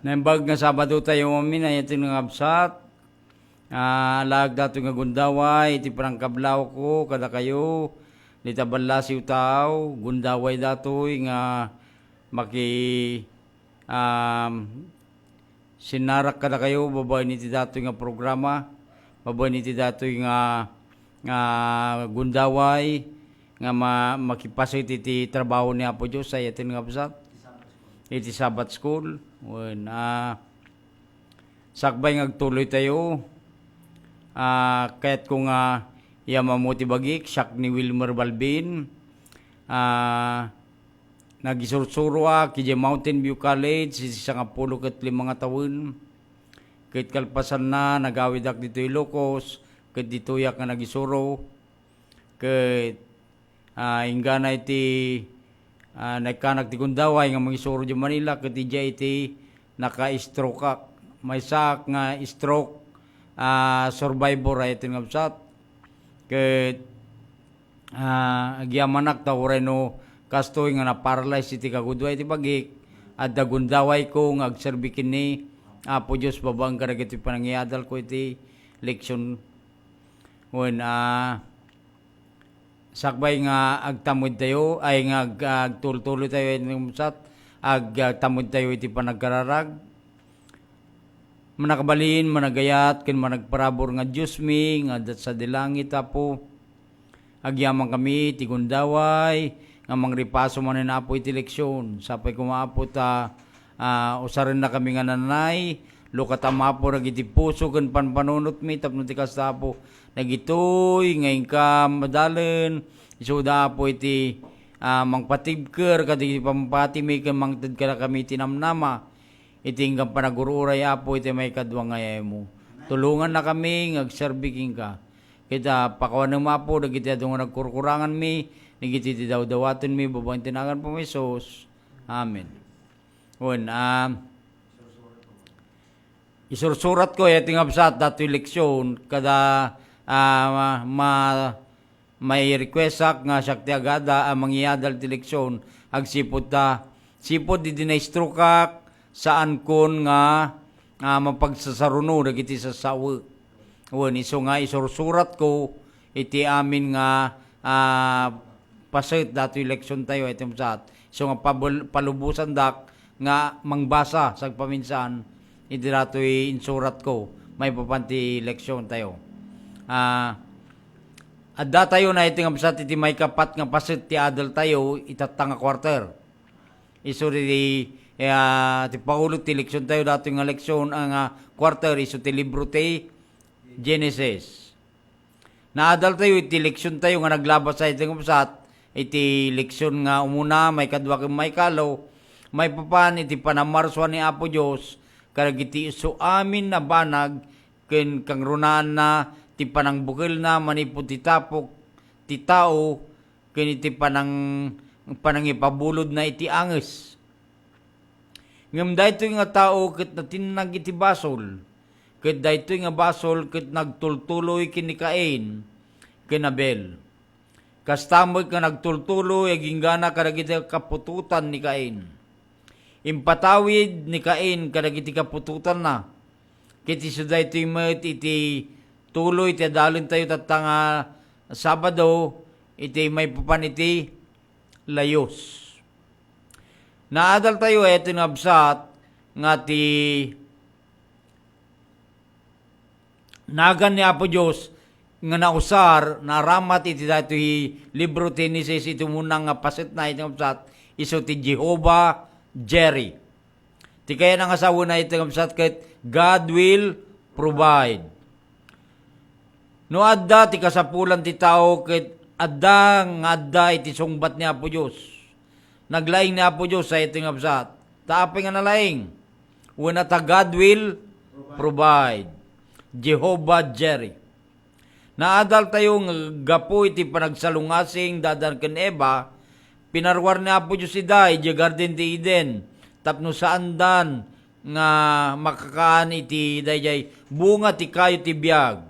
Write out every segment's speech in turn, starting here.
Naimbag nga Sabado tayo amin ay ito nga absat. Lag dato nga gundaway, iti parang kablaw ko, kada kayo, litabala si tao, gundaway dato nga maki sinarak kada kayo, babay niti dato nga programa, babay niti dato nga gundaway, nga makipasit iti trabaho ni Apo Diyos ay ito nga absat. Iti Sabbath School. When, sakbay ngagtuloy tayo. Kaya't kung yamamuti bagik, siyak ni Wilmer Balbin. Nagisursuro kiji Mountain View College, isang 15 nga taon. Kahit kalpasan na, nagawid ak dito Ilocos, kahit dito yak nga nagisuro. Kahit ingana iti nagkanak ti Gundaway nga mangisuro di Manila kati dya iti naka-stroke ak. May sak nga stroke survivor ay iti ngabsat. Ket agyamanak ta ureno kastoy nga na-paralyze iti kagudway iti bagik at da Gundaway ko nga agserbikin ni Apo Diyos babang karag iti panangyadal ko iti leksyon. When sakbay nga agtamod tayo ay nga agtultuloy tayo ng musat agtamod tayo iti panagkararag manakabalin managayat ken managparabor nga Dios mi nga dat sa dilangit Apo agyaman kami ti Gundaway nga mangripaso man na Apo iti leksyon sapay kumaapo ta usaren na kami nga nanay lukat amapo iti puso ken panpanunot mi tapno ti kastapo nagitoy ngayon ka madalen isuda po iti mangpatibker kadi pampati may kamangtad ka kami tinamnama iti hinggang panagururay apo iti may kadwa ngayay mo tulungan na kami ngagserbiking ka kita pakawan ng mapo nagiti adong nagkurkurangan mi nagiti daw-dawaton mi babaeng tinagan po may sos amen. Wen isursurat ko iti ngabsat dato leksyon kada may request nga siya ti agada mangyadal ti leksyon agsipod ta sipod di dinaistro saan kon nga mapagsasaruno dagiti sasawe wen iso nga isursurat ko iti amin nga paset dato leksyon tayo iti ngabsat iso nga palubusan dak nga mangbasa sa paminsan iti dato insurat ko may papanti leksyon tayo. Adda tayo na iti ngabsat iti may kapat nga paset ti adal tayo itatang nga quarter. Isu ti paulot ti leksyon tayo dato nga leksyon ang quarter isu ti libro ti Genesis. Naadal tayo iti leksyon tayo nga naglabas sa iti ngabsat iti leksyon nga umuna may kadwa ken may kalaw may papan iti panamarsuan ni Apo Dios karag iti isu amin na banag ken kang runaan na ti panangbukil na manipod ti tapok ti tao ken iti panangipabulod na iti anges. Ngem daytoy nga tao ket natinag iti basol ket daytoy nga basol ket nagtultuloy ken ni Cain ken Abel. Kastamoy ka nagtultuloy aginggana karag iti kapututan ni Cain. Impatawid ni Cain karag iti kapututan na ket isu daytoy met iti tuloy ti adalin tayo tatanga Sabado iti may papan iti layos. Naadal tayo iti ngabsat nga ti nagan ni Apo Dios nga nausar naramat iti daytoy libro ti Genesis iti munang nga paset na iti ngabsat isu ti Jehovah Jerry. Ti kaya nang asawa na iti ngabsat ket God will provide. No adda ti kasapulan ti tao ket adda iti sungbat ni Apo Dios. Naglaing ni Apo Dios sa iti ngabsat. Taapay nga nalaing. Una ta God will provide. Jehovah Jerry. Naadal tayo nga gapo iti panagsalungasing dadan ken Eva pinarwar ni Apo Dios ida iti Garden ti Eden tapno saan dan nga makakaan iti dayjay bunga ti kayo ti biag.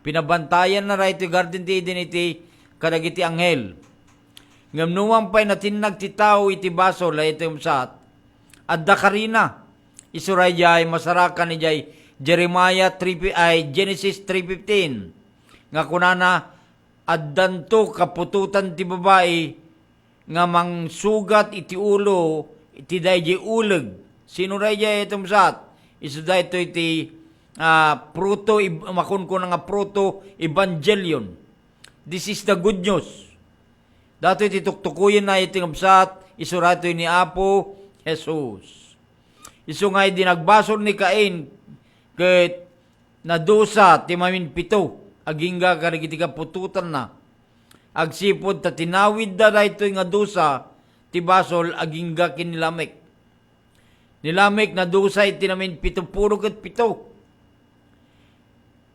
Pinabantayan na ra iti Garden ti Eden iti kadagiti anghel. Ngam nuwang pa'y natinag ti tao iti basol ay iti umsat. Adda karina isuray jay masarakan ni jay Jeremiah 3 ay Genesis 3:15 nga kunana addanto kapututan ti babae nga mangsugat iti ulo iti dayjay uleg. Sino ray jay itom sat? Isu dayto iti pruto makunkuna nga pruto evangelion. This is the good news. Dato iti tuktukuyin na iti ngabsat isurato ni Apo Jesus. Isu nga dinagbasol ni Cain ket nadusa ti mamin pito agingga karigiti kapututan na. Agsipod ta tinawid da daytoy nga dusa ti basol agingga kin Lamek. Ni Lamek na dusa iti namin 70 pito.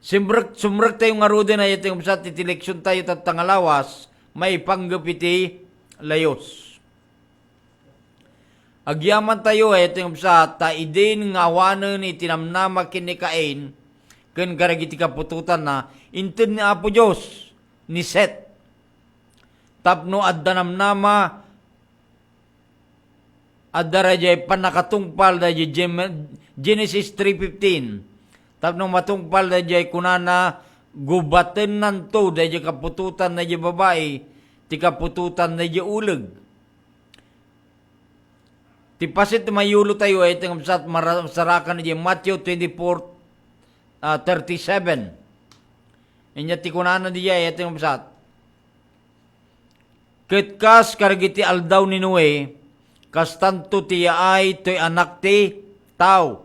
Sumrek tayo nga rude na ito yung sa titileksyon tayo tatangalawas, may panggap iti layos. Agyaman tayo ito yung sa taidin nga awanan itinamnama kinikain, ken karagiti kapututan na, intin ni Apo Diyos, ni Set. Tapno addanamnama, addarajay panakatungpal da Genesis 3:15. Tapno matungpal da jay kunana gubaten nanto da jay kapututan na jay babae, ti kapututan na jay uleg. Ti pasit mayulo tayo ay tingam sat masarakan na jay Matthew 24:37. Inya ti kunana di jay tingam sat. Ketkas karagiti aldaw ni Noe, kas tanto ti ay to'y anak ti tao.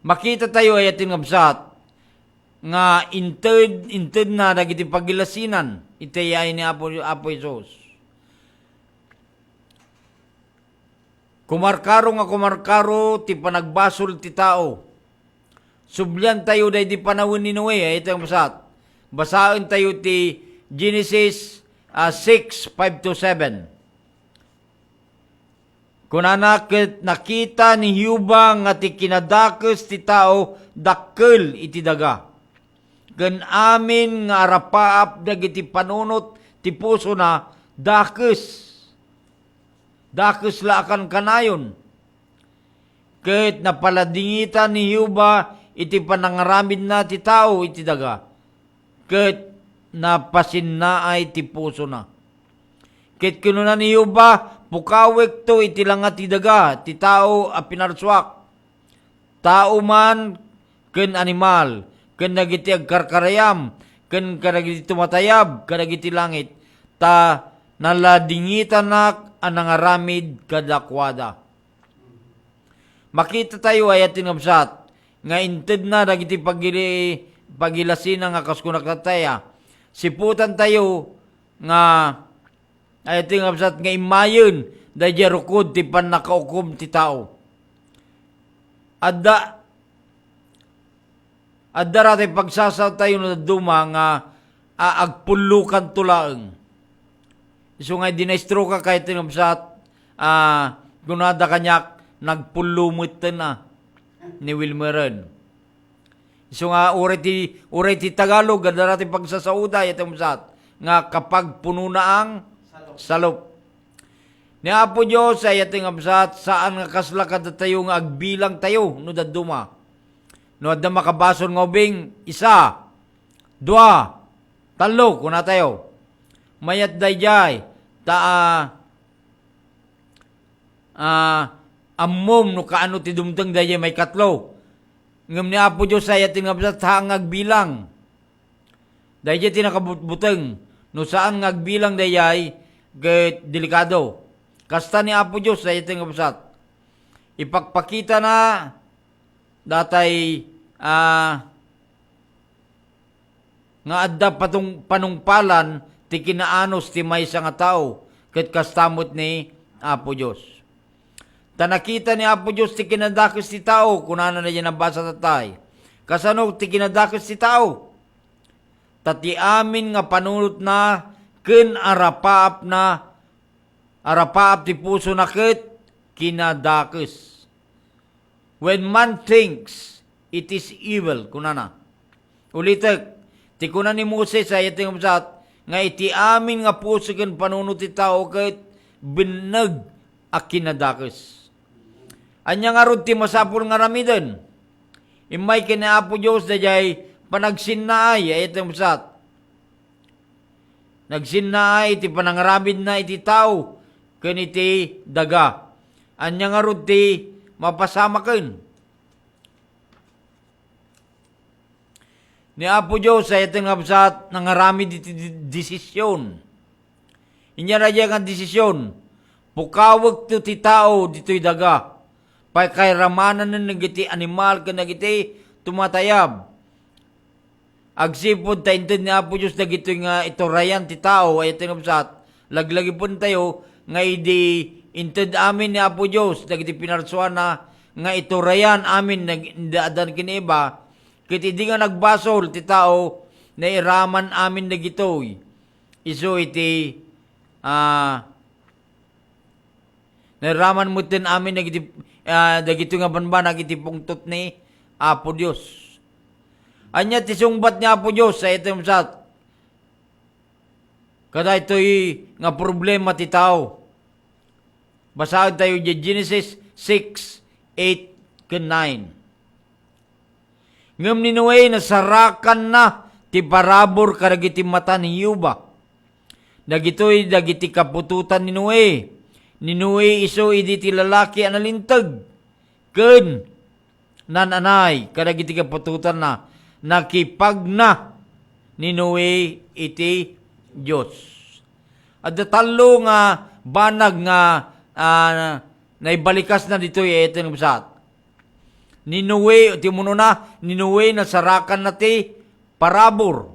Makita tayo ay ating ngabsat nga inted na dagiti pagilasinan itayay ni Apo Jesus. Kumarkaro ti panagbasol ti tao. Sublian tayo day di panawin ni Noe ay itang ngabsat. Basahin tayo ti Genesis 6:5-7. Kunana nakita ni Hiuba nga ti kinadakes ti tao dakkel iti daga. Ken amin nga arapaap dagiti panunot ti puso na dakes. Dakes la akan kanayon. Ket napaladingitan ni Hiuba iti panangaramid na ti tao iti daga. Ket napasinnaay ti puso na. Ket kinuna ni Hiuba pukawek to iti langat ti daga, ti tao a pinarswak. Tao man, ken animal, ken nagiti agkarkarayam, ken kadagiti tumatayab, kadagiti langit, ta naladingitan nak anangaramid kadakwada. Makita tayo ay atin ngabsat, nga inted na dagiti pagilasin nga kaskunak nataya. Siputan tayo nga ay ito nga absat nga imayon da jarukod ti panakaukom ti tao. Adda rati pagsasaw tayo na duma nga agpulukan tulaeng. So nga dinaistro ka kahit nga absat gunada kanyak nagpulumot na ni Wilmeron. So nga uray ti Tagalog adda rati pagsasauda ito absat nga kapag puno na ang salop. Ni Apo Diyos ay ating absat saan nga kaslakad tayo nga agbilang tayo no daduma. No adda makabason nga ubing 1, 2, 3 kuna tayo. Mayat dayjay ammom no kaano ti dumteng dayjay may 4. Ngem ni Apo Diyos ay ating absat saan nga agbilang. Dayjay tinakabutbuteng no saan nga agbilang dayjay ket delikado. Kasta ni Apo Diyos ay iting absat. Ipakpakita na datay nga adda panungpalan ti kinaanos ti maysa nga tao ket kastamot ni Apo Diyos. Tanakita ni Apo Diyos ti kinadakes ti tao kunana na diyan nabasa tatay. Kasano ti kinadakes ti tao? Tati amin nga panunot na ken arapaap ti puso na ket kinadakes. When man thinks it is evil, kunana. Ulitek, ti kunan ni Moses ay iting absat, nga iti amin nga puso ken panunot ti tao ket binag akinadakes. Anya nga ron ti masapul nga ramiden. Imay kinaapo Diyos na jay panagsinnaay ay itong sat. Nagsinnaay iti panangaramid na iti tao ken iti daga. Anya nga ron ti mapasamaken. Ni Apo Diyos ay itong absat nangaramid iti desisyon. Inya radya nga desisyon. Pukawag to ti tao dito'y daga. Pay kay ramanan na nagiti animal ka nagiti tumatayab. Agsipod ta inted ni Apo Diyos nagito nga iturayan ti tao ay itong absat. Laglagi po tayo nga idi inted amin ni Apo Diyos nagiti pinarsuan na nga iturayan amin nagdaadan kiniba. Kiti di nga nagbasol ti tao na iraman amin nagitoy. Iso iti naraman mo tin amin dagito nga banbanag iti pungtot ni Apo Diyos. Anya ti sungbat ni Apo Diyos sa itong sat. Kada ito'y nga problema ti tao. Basahin tayo di Genesis 6:8 ke 9. Ngam ni Noe nasarakan na ti parabor karagiti mata ni Yuba. Dagitoy dagiti kapututan ni Noe. Ni Noe iso idi ti lalaki analintag. Ken nananay kadagiti kapututan na nakipagna ni Noe iti Dios. At talo nga banag nga naibalikas na ditoy ito ng basat. Ni Noe, ti muno na, ni Noe nasarakan na ti parabor.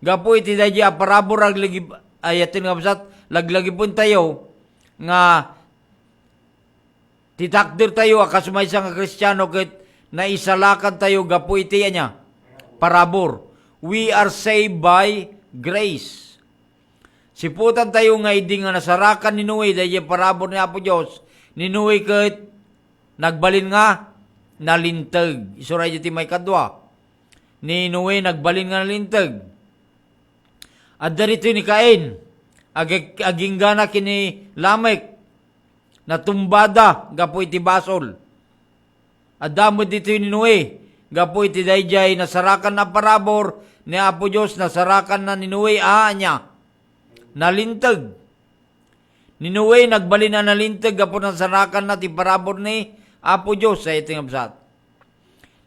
Gapo iti dahi parabor ayatin nga basat, laglagi pun tayo, nga titakdir tayo, akasumay sa nga Kristiyano, ket naisalakan tayo, gapo iti niya, parabor. We are saved by grace. Siputan tayo nga hindi nga nasarakan ni Noe, dahi parabor ni Apo Diyos, ni Noe ket nagbalin nga nalintag. Isuray diti may kadwa. Ni Noe nagbalin nga nalintag. At darito ni Cain, aging gana kini Lamek, natumbada, gapo iti basol. At damod dito ni Noe, gapo iti dayjay, nasarakan na parabor, ni Apo Diyos, nasarakan na ni Noe, niya, nalintag. Ni Noe, nagbalin na nalintag, gapo nasarakan na ti parabor ni Apo Diyos, sa iting absat.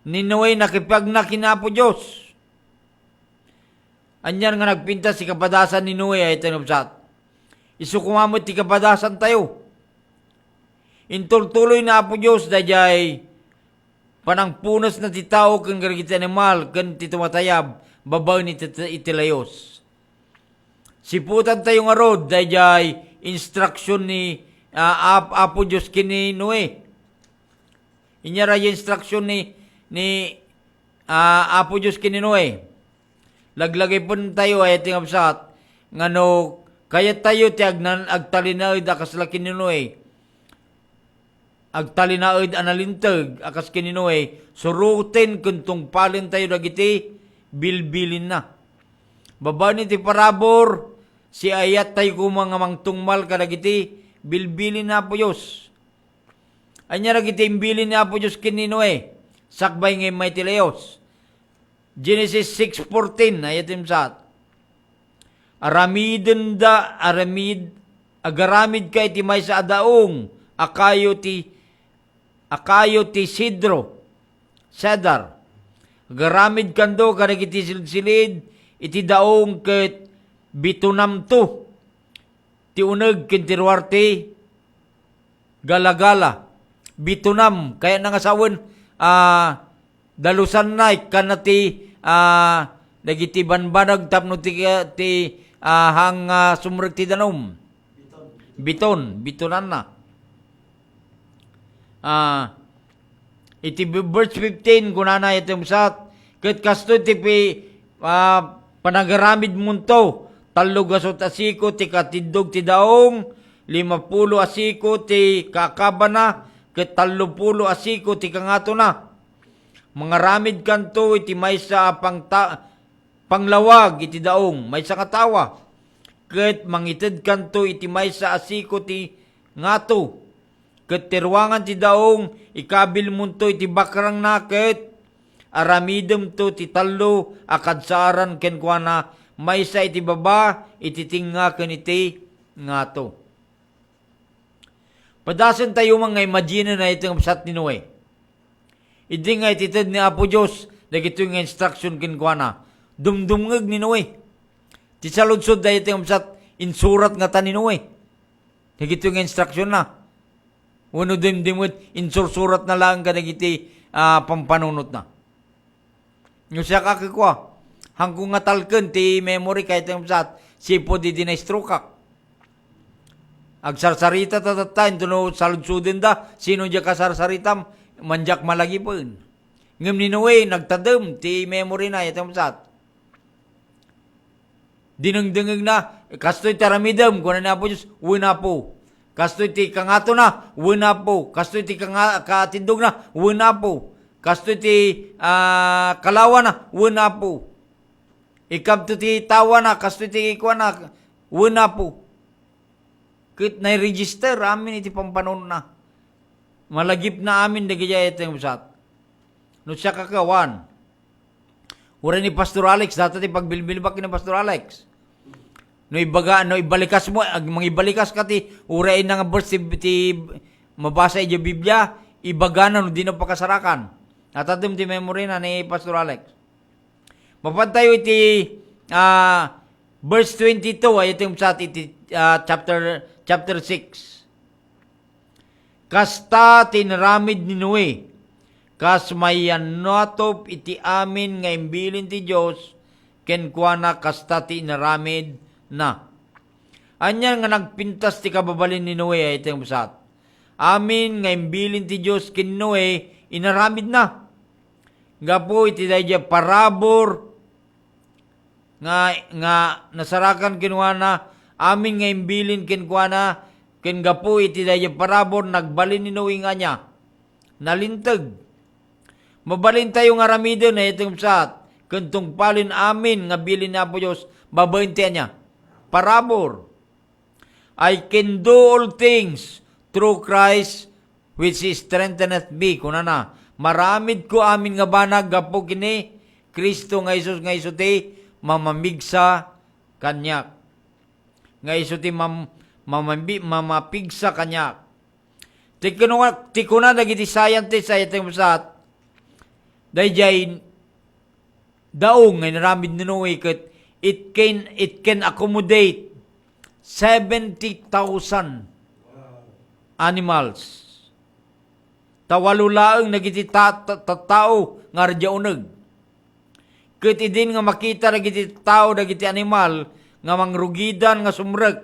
Ni Noe, nakipag na kina Apo Diyos. Anyan nga nagpinta si kapadasan ni Noe ay tinubsat. Isu kumamot ti kapadasan tayo. Intultuloy na Apo Diyos dayjay panangpunas na ti tao kang garagiti animal kan ti tumatayab babaw ni itilayos. Siputan tayo nga rod dayjay instruction ni Apo Diyos kini Noe. Inyara yung instruction ni Apo Diyos kini Noe. Laglagay po tayo ay ating absat. Ngano, kaya tayo ti agtalinaid akas laki ni Noe. Agtalinaid analintag akas kini Noe. Surutin kuntong palin tayo dagiti bilbilin na. Baba ni ti parabor, si ayat tayo kumang mangtungmal kadagiti bilbilin na po Diyos. Anya dagiti imbilin na po Diyos kini Noe. Sakbay ngay may tilayos. Genesis 6:14 ayatim sat. Agaramid kay ti may sa adaong akayo ti cedar. Agaramid kando karagiti silid iti daong ket bitunamto ti uneg ken tirwarte galagala. Bitunam kaya nangasawen dalusan na kanati dagiti banbanag tapno ti hang sumrek ti danom. Bitonan na. Iti verse 15 kunana item sat ket kasto ti panagaramid munto tallo gasot asiko ti katidog ti daong 50 asiko ti kakabana ket 30 asiko ti kangato na. Mga ramid kanto iti maysa panglawag iti daong maysa katawa ket mangited kanto iti maysa asiko ti ngato, ket tirwangan ti daong ikabil munto iti bakrang naket, aramidem to ti tallo akadsaran ken kuana maysa iti baba iti tinga ken iti ngato. Padasen tayo mga imagine na itong absat ni Noe. Idi nga ititid ni Apo Diyos, dagito nga instruction kinkwana. Dumdumngag ni Noe. Ti saludsod da itong absat, insurat nga ta ni Noe. Dagito nga instruction na. Uno dimdimwit, insursurat na lang ka dagiti pampanunot na. Yung siya kakikwa, hanggang nga talken ti memory kahit itong absat, sipo di dinastrukak. Agsarsarita tatatain, tuno saludsudin da, sino diya kasarsaritam, manjak malagi po yun. Ngam ni Noe, nagtadam, ti memory na, itong sat. Dinengdengeg na, kastoy taramidam, kung na po Diyos, wina po. Kastoy ti kangato na, wina po. Kastoy ti katindog na, wina po. Kastoy ti kalawa na, wina po. Ikabto ti tawa na, kastoy ti ikwa na, wina po. Kit na-register amin iti pampanon na. Malagip na amin dagaya itong usat. No siya kakawan. Ura ni Pastor Alex, dati ti pagbilbilbak ni Pastor Alex. No ibalikas mo, mga ibalikas ka ti, ura na nga verse ti mabasa iti Biblia, ibagana no di na pakasarakan. At atum ti memory na ni Pastor Alex. Mapantayo iti verse 22 ay itong usat iti chapter 6. Kasta tinaramid ni Noe, kas mayanatop iti amin nga imbilin ti Diyos, kenkwana kasta tinaramid na. Anyan nga nagpintas ti kababalin ni Noe ay itong basat. Amin nga imbilin ti Diyos ken Noe, inaramid na. Nga po iti dayja parabor, nga nasarakan kinwana, amin nga imbilin kenkwana, ken gapo iti dayja parabor, nagbalin ni Noe nga niya, nalintag. Mabalin tayo nga ramidon na itong saat, kentong palin amin nga bilin na po Diyos, babaintian niya. Parabor. I can do all things through Christ which strengtheneth me. Kuna na, maramid ko amin nga banag, gapo kini, Kristo nga Isus nga isuti, mamamigsa kanyak. Nga isuti mamapigsa kanyak. Tikuna dagiti scientist sa itong saat, dayjay daong nga naramid ni Noe ket it can accommodate 70,000 animals. Tawalulaeng nagiti tao nga radya uneg. Ket idin nga makita dagiti tao dagiti animal nga mangrugidan nga sumrek.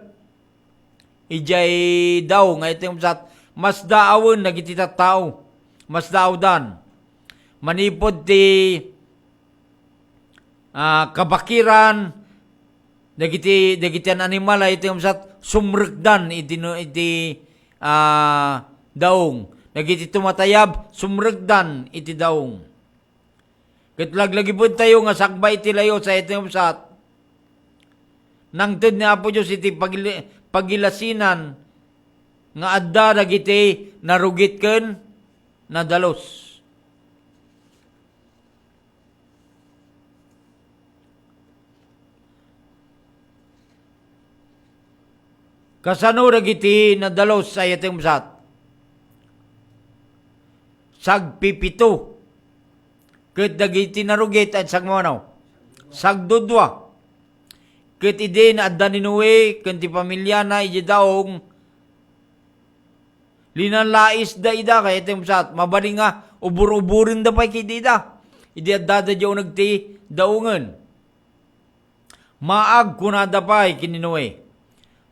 Ijay daw nga itong sat mas daawon dagiti tao. Mas daawdan. Manipod ti kabakiran dagiti animal ay itong sat sumrekdan iti daong. Dagiti tumatayab sumrekdan iti daong. Ket laglagipod tayo nga sakbay iti layo sa itong sat. Nangted ni Apo Diyos iti pagilasinan nga adda dagiti narugit ken nadalos. Kasano dagiti nadalos sa itong sat? Sagpipito. Ket dagiti narugit at sagmanaw. Sagdudwa. Ket ide na adda ni Noe ken ti pamilya na ije daong linanlais da ida kay itong sat. Mabaling nga ubur-uburin da pay kiti ida. Ide adda da diyo nagti daungan. Maag kunada pay kini Noe.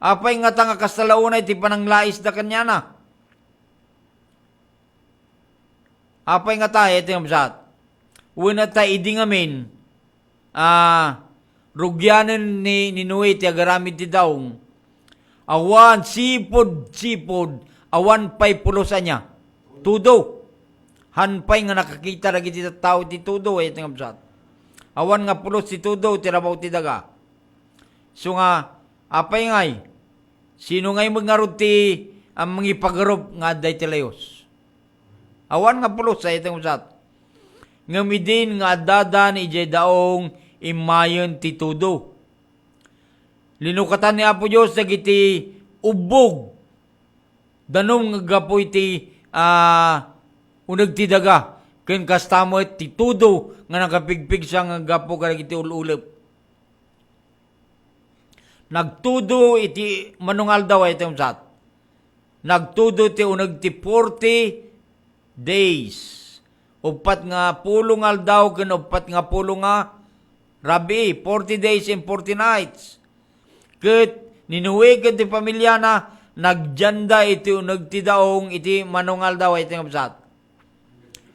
Apay nga tanga kastalaunay ti pananglais da kanya na. Apay nga tayo ito yung absat. Una tayo idi ngamin, rugyanan ni Noe ti agaramid ti daong. Awan sipod, awan pay pulosan niya. Tudo. Hanpay nga nakakita lagi ti tao ti tudo ito yung absat. Awan nga pulos ti tudo, ti rabaw ti daga. So nga, Apay ngay, sino ngay magngarod ti ang mga ipagarob nga aday tilayos. Awan nga pulos sa itong usat. Ngamidin nga adadan ijay daong imayon ti tudo. Linukatan ni Apo Diyos dagiti ubog. Danong nga gapoy ti unag ti daga. Ken kastamo ti tudo nga nakapigpig siya nga gapo kadagiti ululep. Nagtudo iti manungal daw ay itong sat. Nagtudo ti unag ti 40 days. Upat nga pulungal daw, ken upat nga pulong nga rabi, 40 days and 40 nights. Ket ninuwi ket ti pamilya na nagjanda iti unag ti daong iti manungal daw ay itong sat.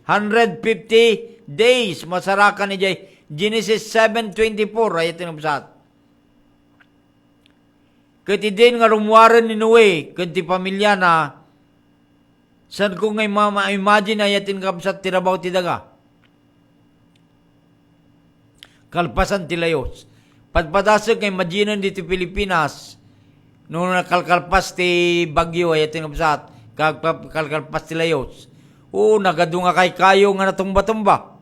150 days masarakan ni Genesis 7:24 ay itong sat. Ket idin nga rumuwaran ni Noe, ket ti pamilya na, san ko ngay ma-imagine ay atin kapsat tirabaw ti daga. Kalpasan ti layos. Padpadasag ngay imaginan dito Pilipinas, nung nakalkalpas ti bagyo ay atin kapsat, kalkalpas ti layos. Oo, nagadunga kay kayo nga natumba-tumba.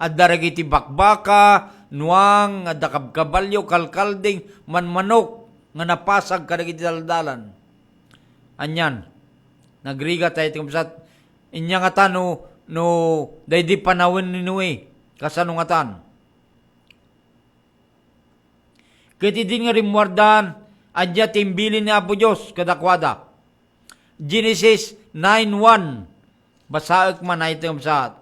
At darag iti bakbaka, nuang, adakabkabalyo, kalkalding, manmanok, nga napasag kadagiti daldalan. Anyan, nagriga tayo tingumsat, inya nga tano, no, daydi panawin ni Noe, kasano nga tan. Kiti din nga rimwardan, adya timbilin ni Apo Diyos, kadakwada. Genesis 9:1, basaak man ay tingumsat.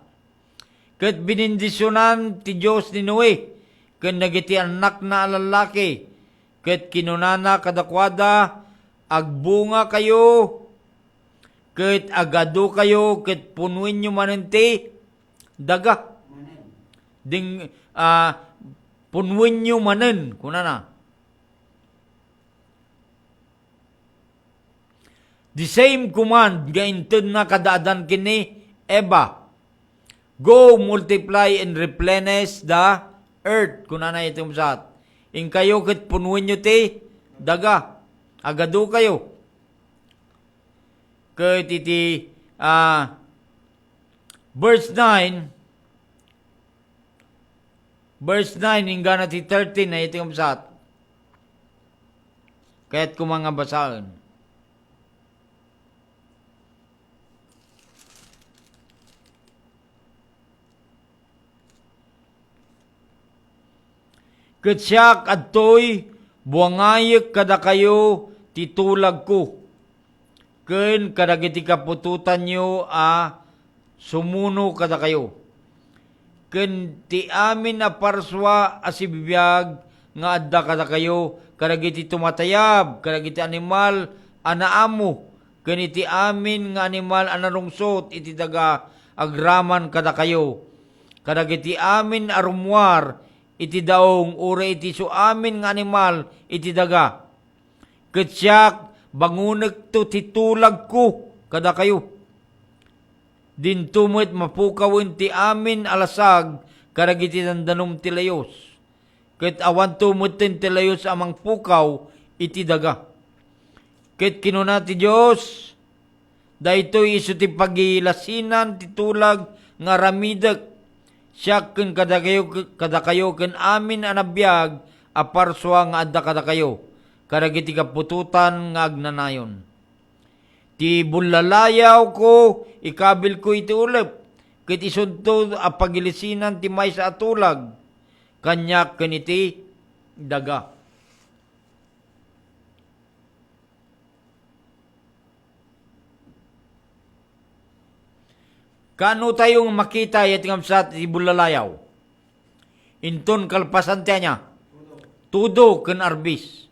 Ket binindisyonan ti Diyos ni Noe, ken nagiti anak na lalaki, ket kinunana kadakwada, agbunga kayo, ket agado kayo, ket punuin nyo manenti, daga. Punuin nyo manen, kunana. The same command, gaintod na kadaadan kini, Eba, go, multiply, and replenish the earth, kunana itong sat. In kayo ket punuin nyo ti daga. Agado kayo. Ket iti verse 9 hingga ti 13 na iti umsat. Kaya't kumanga basaan. Ket siya adtoy buangayek kada kayo titulag ko. Ken kadagiti kapututan nyo sumuno kada kayo. Ken ti amin na parswa asibibiyag nga adda kada kayo kadagiti tumatayab, kadagiti animal anaamo, ken iti amin nga animal anarungsot iti daga agraman kada kayo. Kadagiti amin arumwar iti daong ure iti so amin nga animal iti daga. Ketsak bangunek to titulag ko kada kayo. Dintumit mapukawin ti amin alasag karagiti dandanom ti layos. Ket awan tumut ti layos amang pukaw iti daga. Ket kinuna ti Diyos, daytoy iso ti pagilasinan titulag nga ramidek. Siya ken kada kayo ken amin anabiyag aparswa nga adda kada kayo kadagiti kapututan nga agnanayon. Ti bullalayaw ko ikabil ko iti ulep ket isudto apagilisinan ti maysa atulag kanyak ken iti daga. Kano tayong makita yating amsat ti bulalayaw? Inton kalpasan niya. Tudo ken arbis.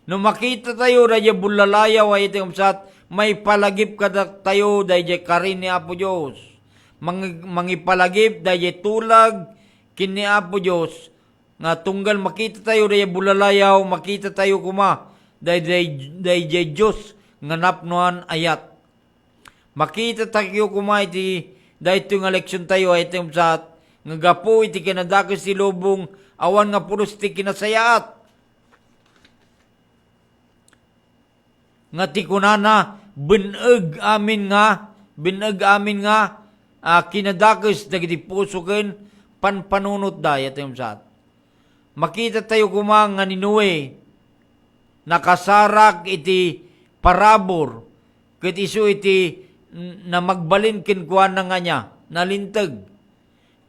No makita tayo daya bulalayaw ay yating amsat, may palagip kada tayo daya karin ni Apo Diyos. Mangipalagip daya tulag kin ni Apo Diyos. Nga tunggal makita tayo daya bulalayaw, makita tayo kuma daya Diyos nga napnuan ayat. Makita tayo kumay iti dahito nga leksyon tayo ay ito sa nga gapo iti kinadakis ti lubong awan nga pulos ti kinasayaat. nga ti kunana bineg amin nga kinadakes dagiti puso ken panpanunot dayat yung sat. Makita tayo kumang nga ninuwe nakasarak iti parabor ket isu iti na magbalin kinkuan na nga niya nalintag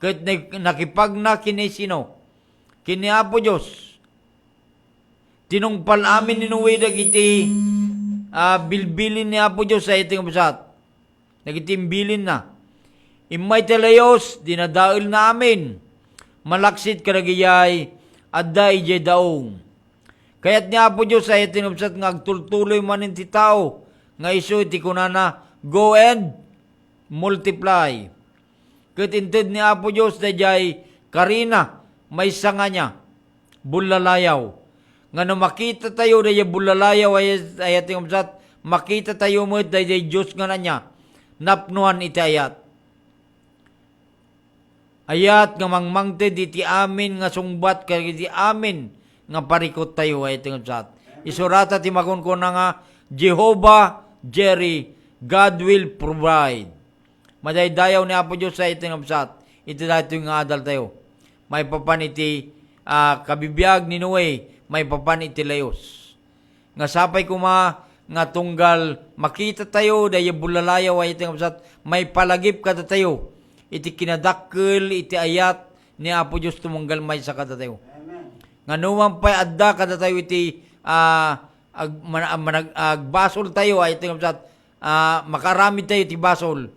ket nakipagna kini sino kini Apo Dios tinungpal amin ninuwe dagiti bilbilin ni Apo Dios sa iting basat nagitimbilin na imay talayos dinadail na amin malaksit karagiyay adda ije daong kayat ni Apo Dios sa iting basat nga agtultuloy manin ti tao nga isu iti kunana go and multiply ket inted ni Apo Dios dayjay karina may sanga niya bulalayaw nga no makita tayo dayjay bulalayaw ay ating basat makita tayo mo dayjay Dios nga nanya napnuan iti ayat nga mangmangted iti amin nga sungbat kag iti amin nga parikot tayo ay ating basat isurata ti makunkuna nga Jehovah Jerry, God will provide. Madaydayaw ni Apo Diyos sa iting absat. Ito dahito yung adal tayo. May papan iti kabibiyag ni Noe, may papan iti layos. Nga sapay kuma nga tunggal makita tayo dahil bulalayaw ay iting absat. May palagip kada tayo. Iti kinadakkel, iti ayat ni Apo Diyos tumunggal may sa kada tayo. Nga numan pa'y adda kada tayo iti agbasol tayo ay tingam sat makaramid tayo ti basol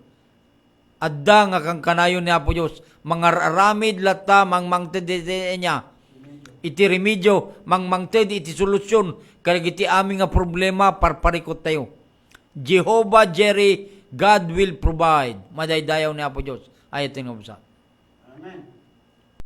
adda nga kang kanayon ni Apo Dios mangaramid latta mangmangted niya iti remedyo mangmangted iti solusyon kag iti aming nga problema parparikot tayo Jehovah Jerry God will provide madaydayaw ni Apo Dios ay tingam sat. Amen.